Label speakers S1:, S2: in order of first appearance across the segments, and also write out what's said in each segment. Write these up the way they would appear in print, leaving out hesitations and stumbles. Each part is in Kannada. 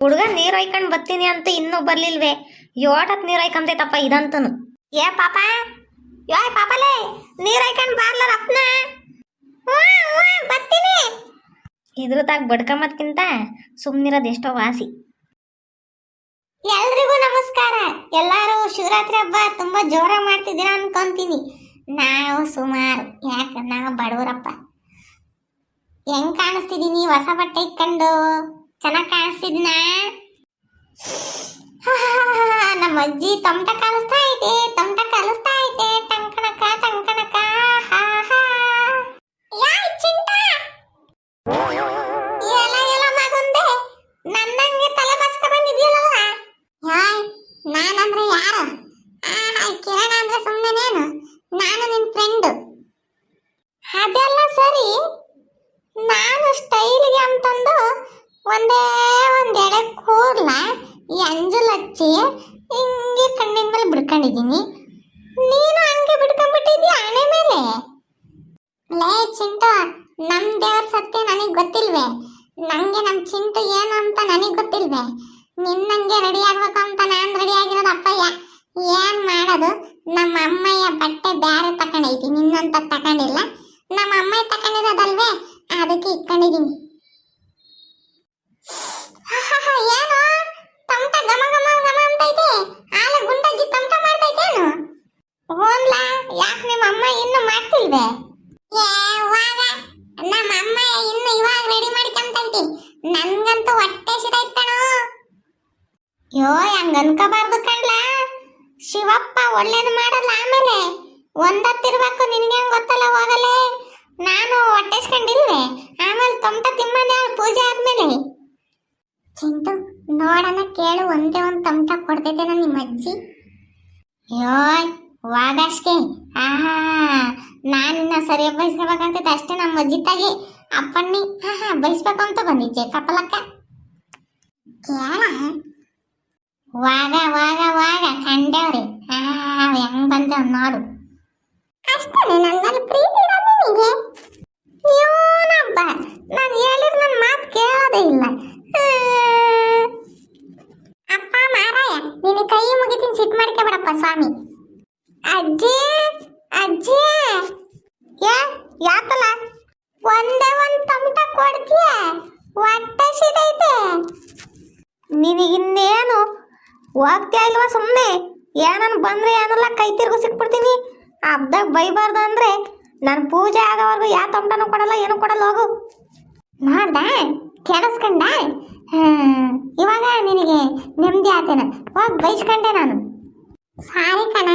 S1: ಹುಡುಗ ನೀರು ಹೊಯ್ಕೊಂಡು ಬರ್ತೀನಿ ಅಂತ ಇನ್ನೂ ಬರ್ಲಿಲ್ವೇ? ಯೋಟತ್ ನೀರು ಹೊಯ್ಕೊಂತೈತಪ್ಪ ಇದಂತನು. ಏ ಪಾಪ, ಯೋ ಪಾಪಲೇ, ನೀರು ಹೊಯ್ಕೊಂಡು ಬಾರ್ಲಾರ ಅಪ್ಪನ. ಬರ್ತೀನಿ. ಇದ್ರದಾಗ ಬಡ್ಕೊಂಬದ್ಕಿಂತ ಸುಮ್ಮನಿರೋದು ಎಷ್ಟೋ ವಾಸಿ. ಎಲ್ರಿಗೂ ನಮಸ್ಕಾರ. ಎಲ್ಲರೂ ಶಿವರಾತ್ರಿ ಹಬ್ಬ ತುಂಬಾ ಜೋರಾಗಿ ಮಾಡ್ತಿದ್ದೀರಾ ಅನ್ಕೊಂತೀನಿ. ನಾವು ಸುಮಾರು, ಯಾಕೆ ನಾವು ಬಡವರಪ್ಪ. ಹೆಂಗ್ ಕಾಣಿಸ್ತಿದೀನಿ ಹೊಸ ಬಟ್ಟೆ ಇಟ್ಕೊಂಡು? ಚೆನ್ನಾಗಿ ಕಾಣಿಸ್ತಿದ್ದೀನ? ನಮ್ಮ ಅಜ್ಜಿ ತಮಟ ಕಲಿಸ್ತಾ ಐತೆ, ತಮಟ ಕಲಿಸ್ತಾ ಐತೆ. ಟಂಕಣಕ ಟಂಕಣಕ. ಎಲ್ಲ ಮಗುಂದೆ ನನ್ನಂಗೆ ತಲೆ ಬಸ್ಕ ಬಂದಿದ್ಯಲ್ಲ. ನಾನಂದ್ರೆ ಯಾರು? ಕಿರಣ ಅಂದ್ರೆ ಸುಮ್ಮನೇನು? ನಾನು ನಿನ್ ಫ್ರೆಂಡ್. ಅದೆಲ್ಲ ಸರಿ, ನಾನು ಸ್ಟೈಲ್ಗೆ ಅಂತಂದು ಒಂದೆಡೆ ಕೂರ್ಲ ಈ ಅಂಜಲ್ ಹಚ್ಚಿ ಹಿಂಗೆ ಕಣ್ಣಿನ ಮೇಲೆ ಬಿಡ್ಕೊಂಡಿದ್ದೀನಿ. ನೀನು ಹಂಗೆ ಬಿಡ್ಕೊಂಡ್ಬಿಟ್ಟಿದ್ಯಾ ಹಣೆ ಮೇಲೆ. ಲೇ ಚಿಂಟು, ನಮ್ ದೇವ್ರ ಸತ್ಯ ನನಗೆ ಗೊತ್ತಿಲ್ವೇ? ನಂಗೆ ನಮ್ ಚಿಂಟು ಏನು ಅಂತ ನನಗೆ ಗೊತ್ತಿಲ್ವೇ? ನಿನ್ನಂಗೆ ರೆಡಿ ಆಗ್ಬೇಕು ಅಂತ ನಾನು ರೆಡಿ ಆಗಿರೋದು ಅಪ್ಪಯ್ಯ. ಏನ್ ಮಾಡೋದು, ನಮ್ಮ ಅಮ್ಮಯ್ಯ ಬಟ್ಟೆ ಬ್ಯಾರೆ ತಗೊಂಡೈತಿ, ನಿನ್ನಂತ ತಗೊಂಡಿಲ್ಲ. ನಮ್ಮ ಅಮ್ಮಯ್ಯ ತಗೊಂಡಿರೋದಲ್ವೇ, ಅದಕ್ಕೆ ಇಟ್ಕೊಂಡಿದೀನಿ. ಏನು ತಮಟ ಗಮ ಗಮ ಗಮ ಅಂತೈತೆ? ಆಲ ಗುಂಡಜ್ಜಿ ತಮಟ ಮಾಡ್ತೈತೇನು? ಹೋನ್ಲ, ಯಾಕೆ ನಿಮ್ಮ ಅಮ್ಮ ಇನ್ನು ಮಾಡ್ತಿಲ್ವೇ? ನಮ್ಮ ಅಮ್ಮ ಇನ್ನು ಇವಾಗ ರೆಡಿ ಮಾಡ್ಕೊಂತೈತಿ. ನನ್ಗಂತೂ ಹೊಟ್ಟೆ ಸಿದೈತ್ ಕಣೋ. ಯೋ, ಹಂಗ ಅನ್ಕೋಬಾರ್ದು ಕಣ್ಲ. ಶಿವಪ್ಪ ಒಳ್ಳೇದು ಮಾಡಲ್ಲ. ಆಮೇಲೆ ಒಂದತ್ತಿರ್ಬೇಕು. ನಿನ್ಗೆ ಹೆಂಗ್ ಗೊತ್ತಲ್ಲ, ಹೋಗಲೇ. ನಾನು ಹೊಟ್ಟೆಸ್ಕೊಂಡಿಲ್ವೇ? ಆಮೇಲೆ ತಮಟ ತಿಮ್ಮನೆ ಪೂಜೆ ಆದ್ಮೇಲೆ. ಚಿಂಟು, ನೋಡೋಣ ಕೇಳು, ಒಂದೇ ಒಂದು ತಮಟ ಕೊಡ್ತೈತೇನ ನಿಮ್ಮ ಅಜ್ಜಿ? ಯೋಯ್ ವಾಗಷ್ಟೇ. ನಾನಿನ್ನ ಸರಿಯಾಗಿ ಬಯಸ್ಕೋಬೇಕಂತೈತೆ ಅಷ್ಟೇ. ನಮ್ಮ ಅಜ್ಜಿ ತಾಗಿ ಅಪ್ಪಣ್ಣಿ ಬಯಸ್ಬೇಕು ಅಂತ ಬಂದಿದ್ದೆ ಕಪಲಕ್ಕ. ಕೇಳ ವಾಗ ವಾಗ ವಾಗ ಕಂಡವ್ರಿ. ಹೆಂಗ್ ಬಂದವ್ ನೋಡು. ಅಷ್ಟೇ ನನ್ನಲ್ಲಿ ಪ್ರೀತಿ ಇರೋದು ನಿನಗೆ. ಇವನಬ್ಬ ನಾನು ಹೇಳಿದ್ರೆ ನನ್ನ ಮಾತು ಕೇಳೋದೇ ಇಲ್ಲ. ಅಪ್ಪ ಮಾರಾಯ, ನಿನ್ನ ಕೈ ಮುಗಿತೀನಿ, ಸಿಟ್ಟು ಮಾಡ್ಕೊಬೇಡಪ್ಪ ಸ್ವಾಮಿ. ಅಜ್ಜಿ ಅಜ್ಜಿ, ಯಾಕಲ್ಲ ಒಂದೇ ಒಂದು ತಮಟ ಕೊಡ್ತೀಯ? ಹೊಟ್ಟೆ ಸಿದೈತೆ. ನಿನಗಿನ್ನೇನು ಹೋಗ್ತೀಯ ಇಲ್ವಾ? ಸುಮ್ಮನೆ ಏನನ್ ಬಂದ್ರೆ ಏನಲ್ಲ ಕೈ ತಿರ್ಗು ಸಿಕ್ಬಿಡ್ತೀನಿ. ಹಬ್ದಾಗ ಬೈಬಾರ್ದು ಅಂದ್ರೆ ನಾನು ಪೂಜೆ ಆಗೋವರೆಗೂ ಯಾವ ತಮಟನೂ ಕೊಡಲ್ಲ, ಏನು ಕೊಡಲ್ಲ. ಹೋಗು. ನೋಡ್ದ, ಕೇಳಿಸ್ಕೊಂಡ? ಇವಾಗ ನಿನಗೆ ನೆಮ್ಮದಿ ಆತೇನ? ಹೋಗಿ ಬೈಸ್ಕೊಂಡೆ ನಾನು. ಸಾರಿ ಕಣ,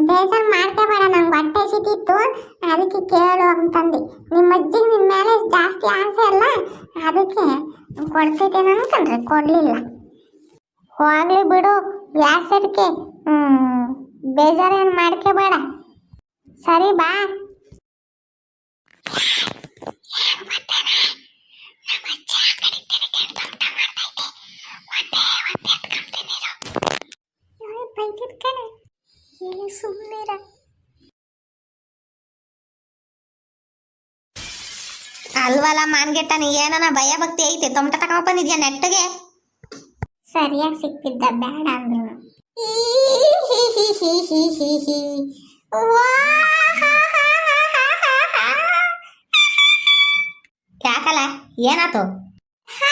S1: ಬೇಜಾರು ಮಾಡ್ಕೋಬೇಡ. ನಂಗೆ ಹೊಟ್ಟೆ ಸಿಟ್ಟಿತ್ತು, ಅದಕ್ಕೆ ಕೇಳು ಅಂತಂದು. ನಿಮ್ಮ ಅಜ್ಜಿಗೆ ನಿನ್ನ ಮೇಲೆ ಜಾಸ್ತಿ ಆಸೆ ಅಲ್ಲ, ಅದಕ್ಕೆ ಕೊಡ್ತೈತೇನೆ ಅನ್ಕೊಂಡ್ರೆ ಕೊಡಲಿಲ್ಲ. ಹೋಗ್ಲಿ ಬಿಡು, ವ್ಯಾಸಡ್ಕೆ. ಬೇಜಾರೇನು ಮಾಡ್ಕೋಬೇಡ. ಸರಿ ಬಾ. ಸುಮ್ಮನಿರ. ಅಲ್ವಲ್ಲ ಮಾನ್ಗೆಟ್ಟ, ನೀ ಏನನ ಭಯ ಭಕ್ತಿ ಐತೆ? ತಮಟ ತಗೊಂಡ್ ಬಂದಿದ್ಯಾ ನೆಟ್ಟಿಗೆ? ಸರಿಯಾಗಿ ಸಿಕ್ತಿದ್ದ, ಬೇಡ ಅಂದ್ರು. ಯಾಕಲ್ಲ, ಏನಾತು?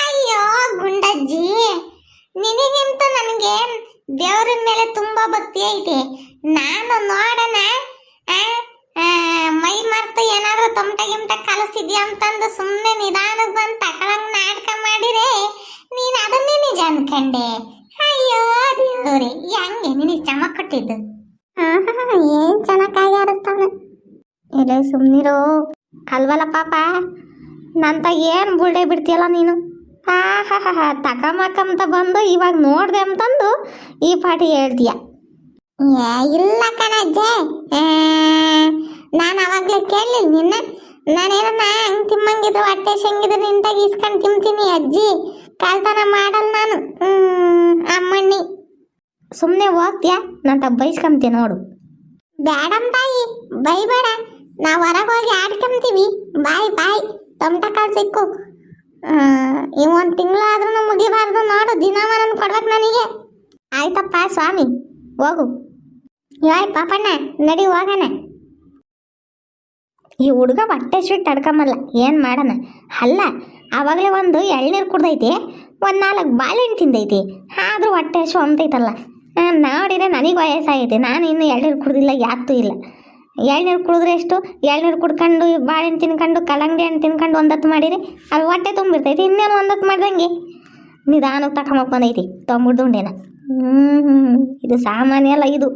S1: ಅಯ್ಯೋ ಗುಂಡಜ್ಜಿ, ನಿನಗಿಂತ ನನಗೆ ದೇವ್ರ ಮೇಲೆ ತುಂಬಾ ಭಕ್ತಿ ಐತೆ. ನಾನು ನೋಡೋಣ ಮೈ ಮರ್ತು ಏನಾದ್ರೂ ತಮಟ ಗಿಮಟ ಕಲಿಸ್ತಿದ್ಯಾ ಅಂತಂದು ಸುಮ್ಮನೆ ನಿಧಾನಕ್ಕೆ ಬಂದು ತಕೊಳಂಗ್ ನಾಟಕ ಮಾಡಿರೆ ನೀನು ಅದನ್ನೇ ನಿಜ ಅನ್ಕಂಡೆ. ಅಯ್ಯೋ ದೇವ್ರಿ, ಹೆಂಗೆ ನಿನಗೆ ಚಮಕ್ ಕೊಟ್ಟಿದ್ದು? ಏನ್ ಚೆನ್ನಾಗಿ ಆರಿಸ್ತಾನೆ. ಇಲ್ಲ ಸುಮ್ಮನಿರೋ. ಅಲ್ವಲ್ಲ ಪಾಪ, ನಂತ ಏನ್ ಬುಲ್ಡೆ ಬಿಡ್ತೀಯಲ್ಲ ನೀನು. ತಕಮಕಂತ ಬಂದು ಇವಾಗ ನೋಡ್ದೆ ಅಂತಂದು ಈ ಪಾಟಿ ಹೇಳ್ತೀಯ. ಇಲ್ಲ ಕಣಜ್ಜೆ, ನಾನು ಅವಾಗಲೇ ಕೇಳಲಿಲ್ಲ ನಿನ್ನ. ನಾನೇನ ಹಂಗೆ ತಿಮ್ಮಂಗಿದ್ರು ಹೊಟ್ಟೆ ಶಂಗಿದ್ರು ನಿಂತಾಗ ಇಸ್ಕೊಂಡು ತಿಂತೀನಿ. ಅಜ್ಜಿ ಕಾಲ್ತನ ಮಾಡಲ್ಲ ನಾನು. ಅಮ್ಮಣ್ಣಿ ಸುಮ್ಮನೆ ಹೋಗ್ತೀಯಾ? ನಂತ ಬೈಸ್ಕೊಂತೀನಿ ನೋಡು. ಬೇಡಂತಾಯಿ, ಬೈಬೇಡ. ನಾವು ಹೊರಗೆ ಹೋಗಿ ಆಡ್ಕೊಂತೀವಿ. ಬಾಯ್ ಬಾಯ್. ತಮಟ ಕಾಲು ಸಿಕ್ಕು. ಈ ಒಂದು ತಿಂಗಳಾದ್ರೂ ಮುಗಿಬಾರ್ದು ನೋಡು, ದಿನವನ್ನ ಕೊಡ್ಬೇಕು ನನಗೆ. ಆಯ್ತಪ್ಪ ಸ್ವಾಮಿ, ಹೋಗು. ಯಾಯ್ ಪಾಪಣ್ಣ, ನಡಿ ಹೋಗೋಣ. ಈ ಹುಡುಗ ಹೊಟ್ಟೆ ಸ್ವೀಟ್ ತಡ್ಕೊಂಬಲ್ಲ, ಏನು ಮಾಡೋಣ. ಅಲ್ಲ, ಆವಾಗಲೇ ಒಂದು ಎಳ್ನೀರು ಕುಡ್ದೈತಿ, ಒಂದು 4 ಬಾಳೆಹಣ್ಣು ತಿಂದೈತಿ, ಆದರೂ ಹೊಟ್ಟೆ ಹಸು ಅಂಬತೈತಲ್ಲ. ನೋಡಿದ್ರೆ ನನಗೆ ವಯಸ್ಸಾಗೈತಿ, ನಾನು ಇನ್ನು ಎಳ್ನೀರು ಕುಡ್ದಿಲ್ಲ, ಯಾತೂ ಇಲ್ಲ. ಎಳ್ನೀರು ಕುಡಿದ್ರೆ ಎಷ್ಟು, ಎಳ್ನೀರು ಕುಡ್ಕೊಂಡು ಬಾಳೆಹಣ್ಣು ತಿನ್ಕೊಂಡು ಕಲ್ಲಂಗಡಿ ಹಣ್ಣು ತಿನ್ಕೊಂಡು ಒಂದತ್ತು ಮಾಡಿರಿ ಅದು ಹೊಟ್ಟೆ ತುಂಬಿರ್ತೈತಿ. ಇನ್ನೇನು ಒಂದತ್ತು ಮಾಡ್ದಂಗೆ ನಿಧಾನಕ್ಕೆ ತಗೊಂಬಂದೈತಿ ತೊಂಬಿಡ್ದು ಉಂಡೇನ. ಇದು ಸಾಮಾನ್ಯ ಅಲ್ಲ ಇದು.